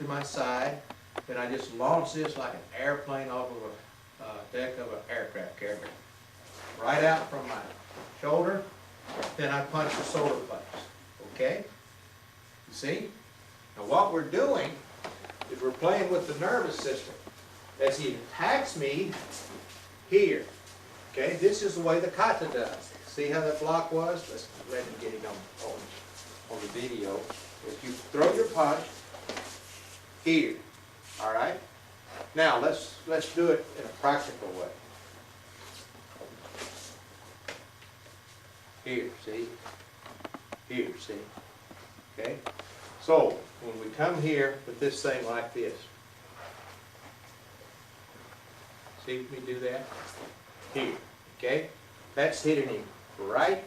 my side. Then I just launch this like an airplane off of a deck of an aircraft carrier. Right out from my shoulder. Then I punch the solar plexus. Okay? You see? Now what we're doing is we're playing with the nervous system. As he attacks me here. Okay? This is the way the kata does. See how that block was? Let's let me get it on the video. If you throw your punch here. Alright? Now let's do it in a practical way. Here, see? Here, see? Okay? So, when we come here with this thing like this, see me do that? Here, okay? That's hitting him right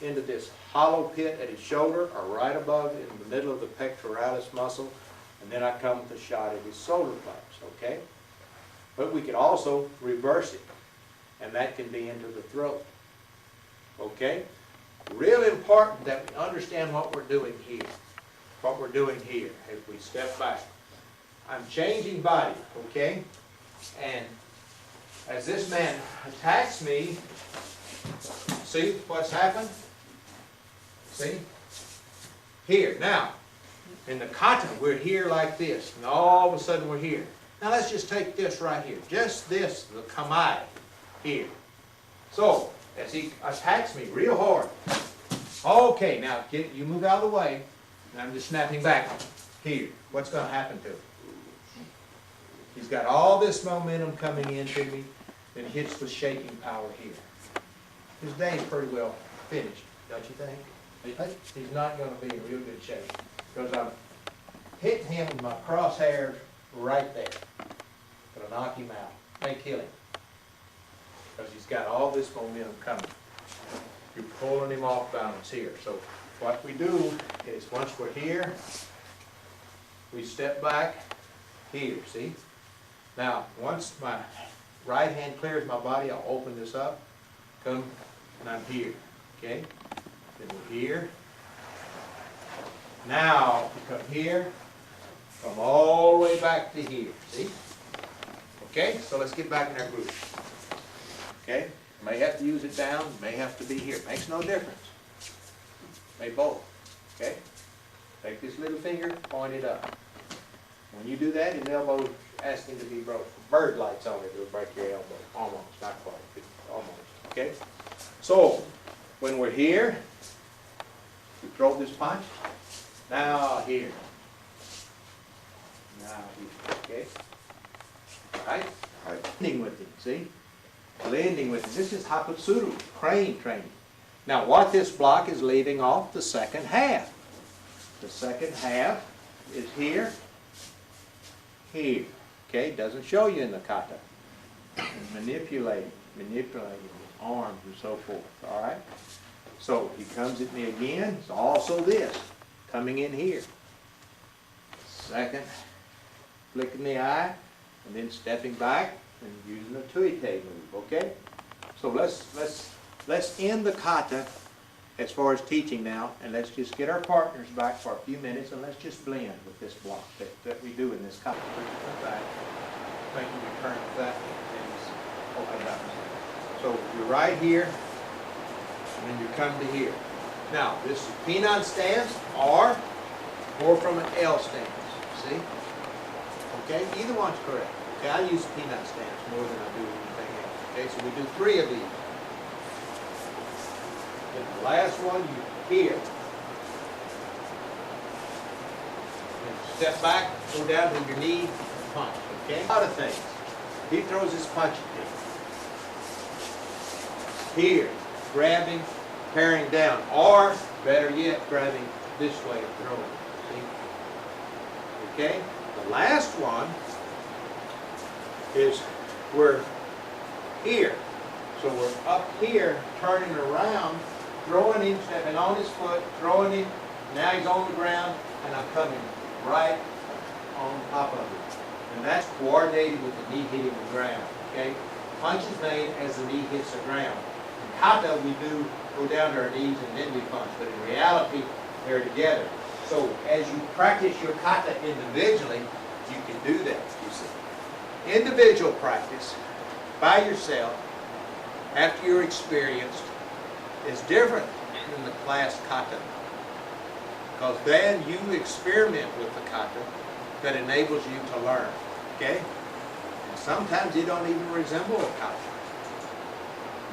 into this hollow pit at his shoulder or right above in the middle of the pectoralis muscle, and then I come with a shot at his solar plexus, okay? But we could also reverse it, and that can be into the throat. Okay? Really important that we understand what we're doing here. What we're doing here as we step back. I'm changing body, okay? And as this man attacks me, see what's happened? See? Here. Now, in the kata, we're here like this. And all of a sudden we're here. Now let's just take this right here. Just this, the kamae, here. So, as he attacks me real hard. Okay, now you move out of the way. And I'm just snapping back. Here. What's going to happen to him? He's got all this momentum coming into me. Then hits with shaking power here. His day's pretty well finished, don't you think? He's not going to be in real good shape. Because I'm hitting him with my crosshairs right there. Gonna knock him out. May kill him. Because he's got all this momentum coming. You're pulling him off balance here. So what we do is once we're here, we step back here, see? Now, once my right hand clears my body, I'll open this up, come, and I'm here, okay? Then we're here. Now, you come here, come all the way back to here, see? Okay, so let's get back in our groove. Okay, you may have to use it down, may have to be here. Makes no difference. May both, okay? Take this little finger, point it up. When you do that, his elbow's asking to be broken. Bird lights on it, it'll break your elbow. Almost, not quite, but almost, okay? So, when we're here, we throw this punch. Now here. Now here. Okay? Right? Blending with it, see? Blending with it. This is Hakatsuru, crane training. Now what this block is leaving off the second half. The second half is here, here. Okay? Doesn't show you in the kata. Manipulating his arms and so forth. Alright? So he comes at me again. It's also this. Coming in here. Second, flicking the eye, and then stepping back and using a tuite move, okay? So let's end the kata as far as teaching now, and let's just get our partners back for a few minutes, and let's just blend with this block that we do in this kata. Back. Thank you, return to that, and open it up. So you're right here, and then you come to here. Now, this is Pinan stance or from an L stance, see? Okay, either one's correct. Okay, I use Pinan stance more than I do anything else. Okay, so we do 3 of these. Then the last one, you here. Then step back, go down to your knee, and punch, okay? A lot of things. He throws his punch at me. Here, grabbing, carrying down, or better yet, grabbing this way and throwing it. See? Okay? The last one is we're here. So we're up here, turning around, throwing him, stepping on his foot, throwing him. Now he's on the ground, and I'm coming right on top of him. And that's coordinated with the knee hitting the ground. Okay? Punch is made as the knee hits the ground. In kata, we do go down to our knees and then we punch, but in reality, they're together. So as you practice your kata individually, you can do that, you see. Individual practice by yourself, after you're experienced, is different than the class kata. Because then you experiment with the kata that enables you to learn, okay? And sometimes you don't even resemble a kata.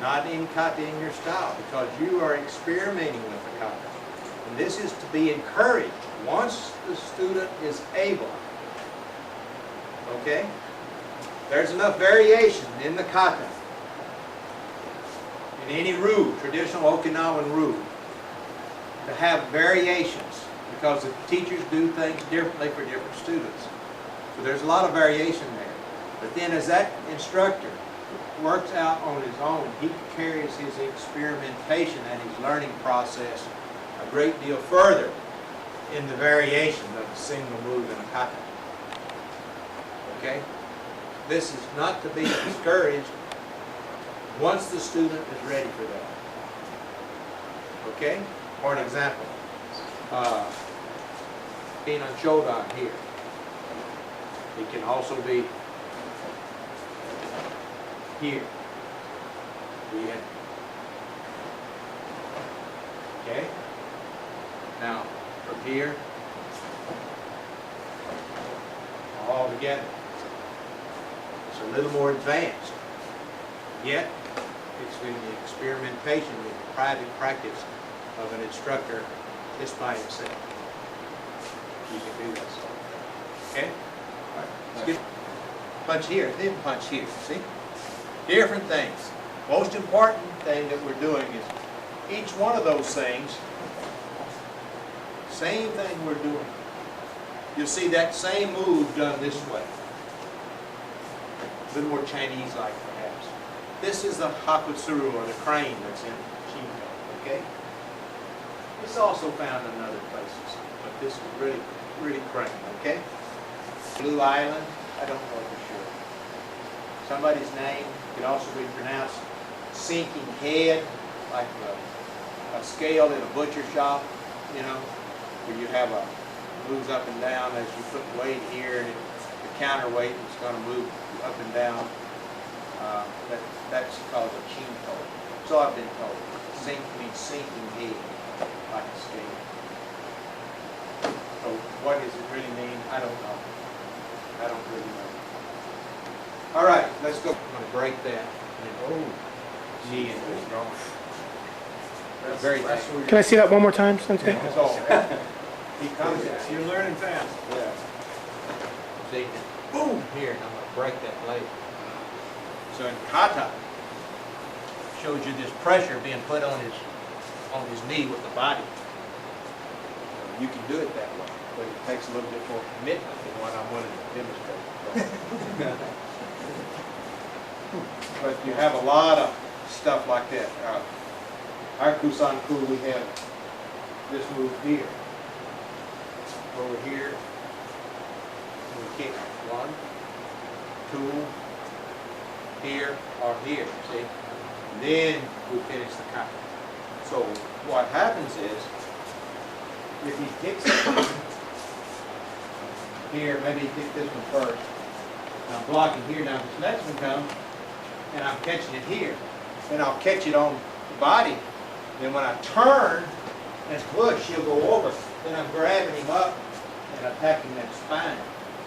Not any kata in your style, because you are experimenting with the kata. And this is to be encouraged once the student is able. Okay? There's enough variation in the kata, in any rule, traditional Okinawan rule, to have variations, because the teachers do things differently for different students. So there's a lot of variation there. But then as that instructor works out on his own, he carries his experimentation and his learning process a great deal further in the variation of a single move in a kata. Okay? This is not to be discouraged once the student is ready for that. Okay? For an example, being on Shodan here. It can also be here. Okay? Now, from here, all together. It's a little more advanced. Yet, it's in the experimentation, the private practice of an instructor just by himself. You can do this. Okay? All right. Let's get punch here, then punch here. See? Different things. Most important thing that we're doing is each one of those things, same thing we're doing. You'll see that same move done this way. A little more Chinese-like perhaps. This is the Hakatsuru, or the crane that's in Chinto, okay? It's also found in other places, but this is really crane, okay? Blue Island, I don't know for sure. Somebody's name could also be pronounced sinking head, like a scale in a butcher shop, you know, where you have a moves up and down as you put weight here, and the counterweight is going to move up and down. That's called a Chinto. So I've been told. Sink means sinking head, like a scale. So what does it really mean? I don't know. I don't really know. All right, let's go. I'm going to break that. Knee into his drawing. Very nice. Can I see that one more time, Sensei? So, he comes in. You're learning fast. Yeah. See, boom, here, and I'm going to break that blade. So in kata, shows you this pressure being put on his knee with the body. You can do it that way, but it takes a little bit more commitment than what I'm willing to demonstrate. But you have a lot of stuff like that. Our Kusan-ku, we have this move here. Over here, we kick 1, 2, here, or here, see? And then we finish the kata. So what happens is, if he kicks it here, maybe he kicked this one first. I'm blocking here, now this next one comes, and I'm catching it here. Then I'll catch it on the body. Then when I turn and push, he'll go over. Then I'm grabbing him up and attacking that spine.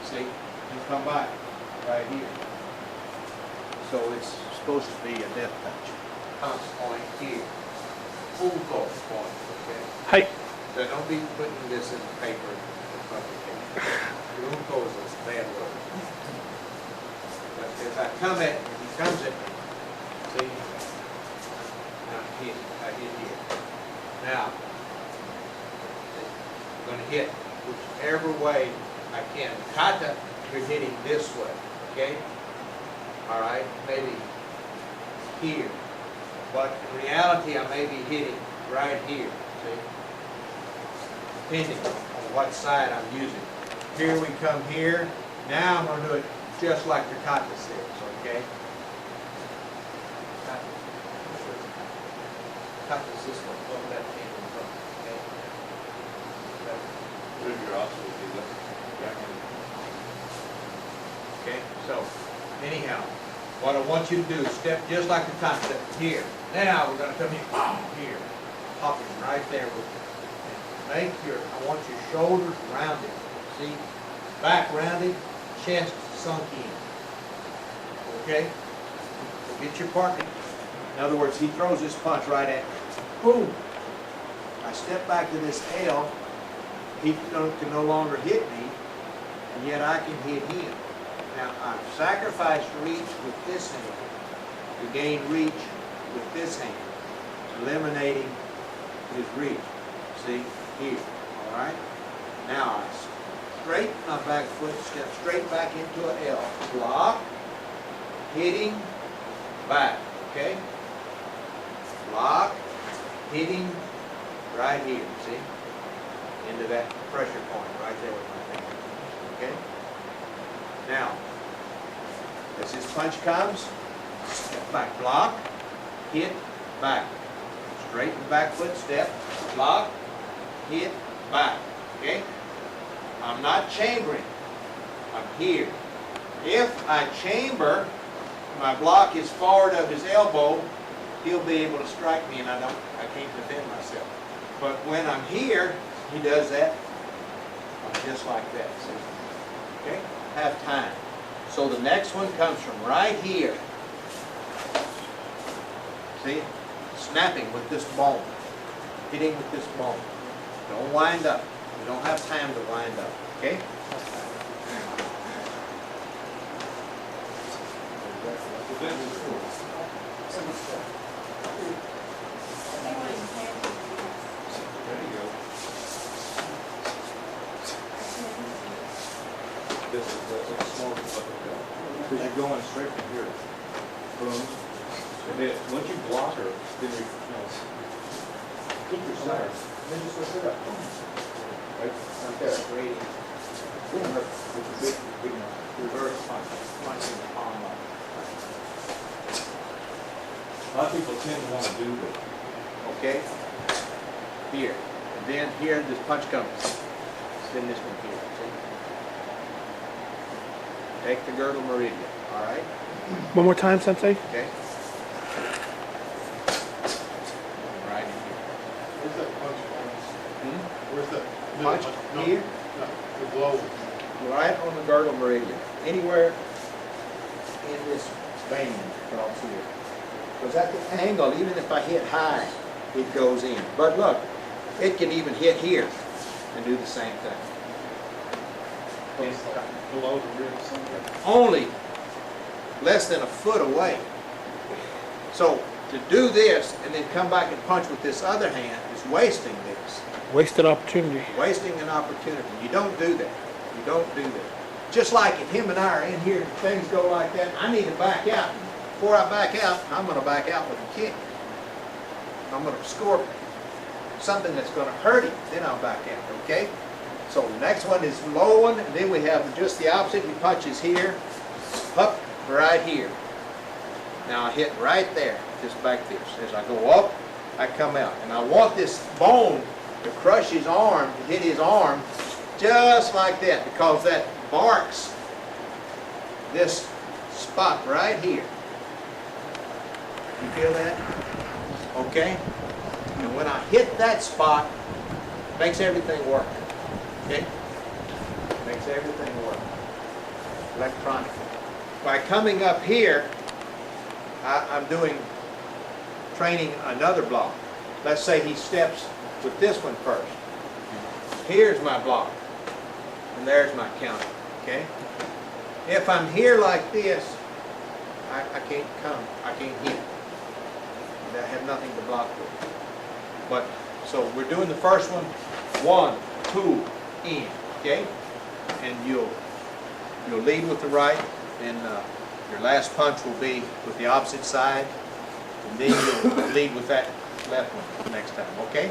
See? And come back right here. So it's supposed to be a death touch. Punch point here. Bunko point, okay? Hi. So don't be putting this in the paper. Bunko is a bad word. But if I come at, if he comes at me, see? I hit here. Now, I'm going to hit whichever way I can. Kata, you're hitting this way, okay? All right, maybe here. But in reality, I may be hitting right here, see? Depending on what side I'm using. Here we come here. Now I'm going to do it just like the kata says, okay? Kata is this one, over that hand in front, okay? Okay, so anyhow, what I want you to do is step just like the time step here. Now we're going to come in here, popping right there with it. Make your, I want your shoulders rounded. See, back rounded, chest sunk in. Okay, so get your partner. In other words, he throws this punch right at me. Boom. I step back to this L. He can no longer hit me, and yet I can hit him. Now, I've sacrificed reach with this hand to gain reach with this hand, eliminating his reach. See, here, all right? Now, I straighten my back foot, step straight back into an L. Block, hitting, back, okay? Block, hitting, right here, see? Into that pressure point right there with my finger, okay? Now, as this punch comes, step back, block, hit, back. Straighten back foot, step, block, hit, back, okay? I'm not chambering, I'm here. If I chamber, my block is forward of his elbow, he'll be able to strike me and I can't defend myself. But when I'm here, he does that, just like that, see? Okay? Have time. So the next one comes from right here. See? Snapping with this bone. Hitting with this bone. Don't wind up. You don't have time to wind up. Okay? This is the small because you're going straight from here. Boom. And then once you block her, then you keep your center. Then just lift it up. Right? Like that. Rating. With a big Reverse punch. Punching the palm up. A lot of people tend to want to do that. Okay? Here. And then here this punch comes. Then this one here. See? Take the girdle meridian. Alright? One more time, Sensei. Okay? Right in here. Where's that punch Hmm? Where's that? Punch No, here? No, the blow. Right on the girdle meridian. Anywhere in this band across here. Because at the angle, even if I hit high, it goes in. But look, it can even hit here and do the same thing. Below the ribs somewhere. Only less than a foot away. So to do this and then come back and punch with this other hand is wasting this. Wasted opportunity. Wasting an opportunity. You don't do that. You don't do that. Just like if him and I are in here and things go like that, I need to back out. Before I back out, I'm going to back out with a kick. I'm going to score something that's going to hurt him. Then I'll back out, okay? So the next one is low one, and then we have just the opposite. He punches here, up, right here. Now I hit right there, just back this. As I go up, I come out. And I want this bone to crush his arm, to hit his arm, just like that, because that barks this spot right here. You feel that? Okay? And when I hit that spot, it makes everything work. Okay? Makes everything work. Electronically. By coming up here, I'm doing training another block. Let's say he steps with this one first. Here's my block. And there's my counter. Okay? If I'm here like this, I can't come. I can't hit. I have nothing to block with. But, so we're doing the first one. 1, 2, in. Okay? And you'll lead with the right, and your last punch will be with the opposite side, and then you'll lead with that left one next time. Okay?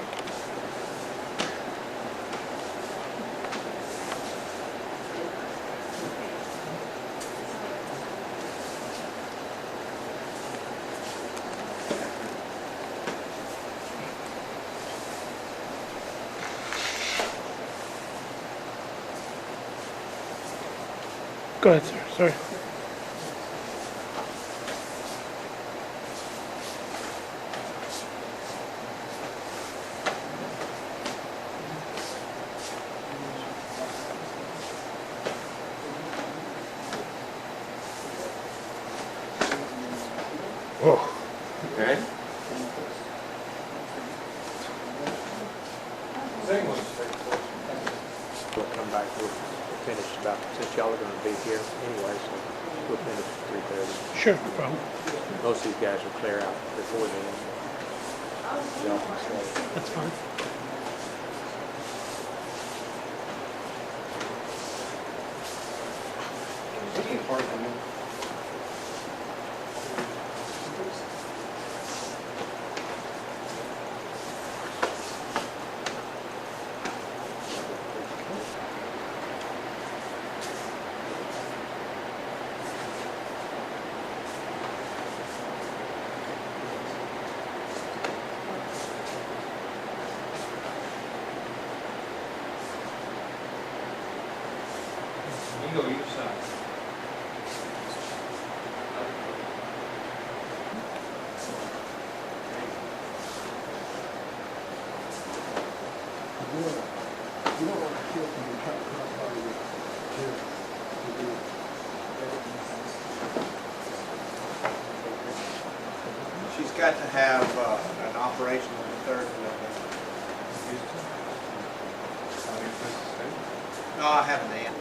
Go ahead, sir. Sorry. Oh. Okay. Second one's straightforward. We'll come back, we'll finish about, since y'all are gonna be here anyway, so we'll finish at 3:30. Sure, no problem. Most of these guys will clear out before then. Y'all can stay. That's fine. You can go either side. She's got to have an operation on the 3rd of November. No, I haven't, Ann.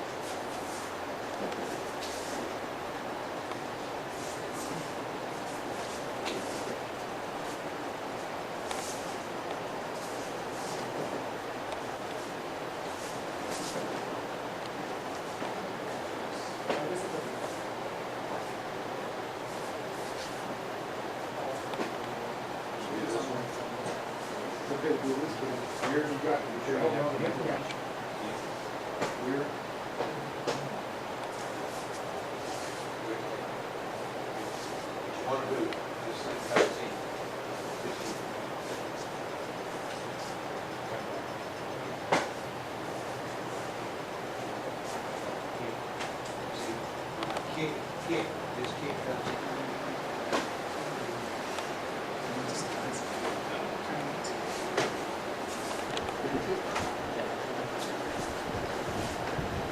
Just keep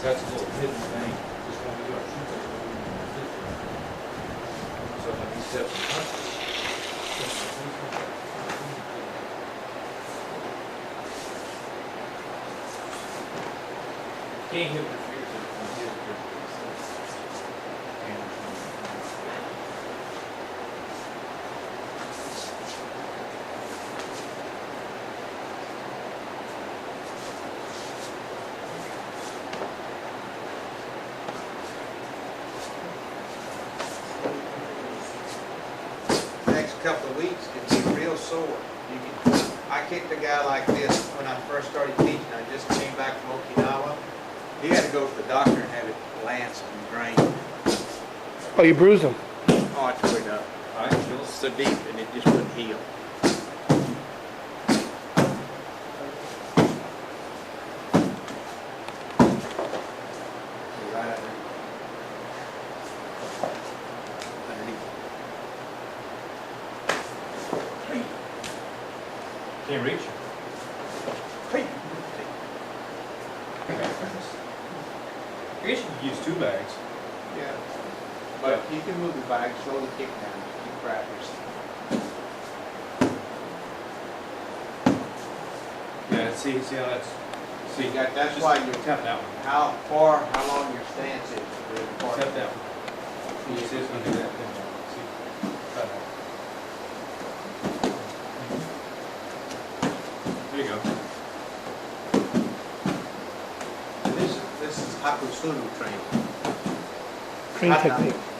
That's a little hidden thing. Just want to do it. So when he steps in front of you, can't hit the fears of his next couple of weeks can be real sore. I kicked a guy like this when I first started teaching. I just came back from Okinawa. He had to go to the doctor and have it lanced and drained. Oh, you bruised him. Oh, I tore it up. I feel So deep and it just wouldn't heal. Right underneath. can't reach. Hey. I guess you could use 2 bags. Yeah. But you can move the bag, slowly kick down, keep crackers. Yeah, see how that's. See, that's just why you tap that one. how long your stance is really important. Tap that one. See, it's gonna do that. See, try that. There you go. And this is Hakatsuru training. Train Hata. technique.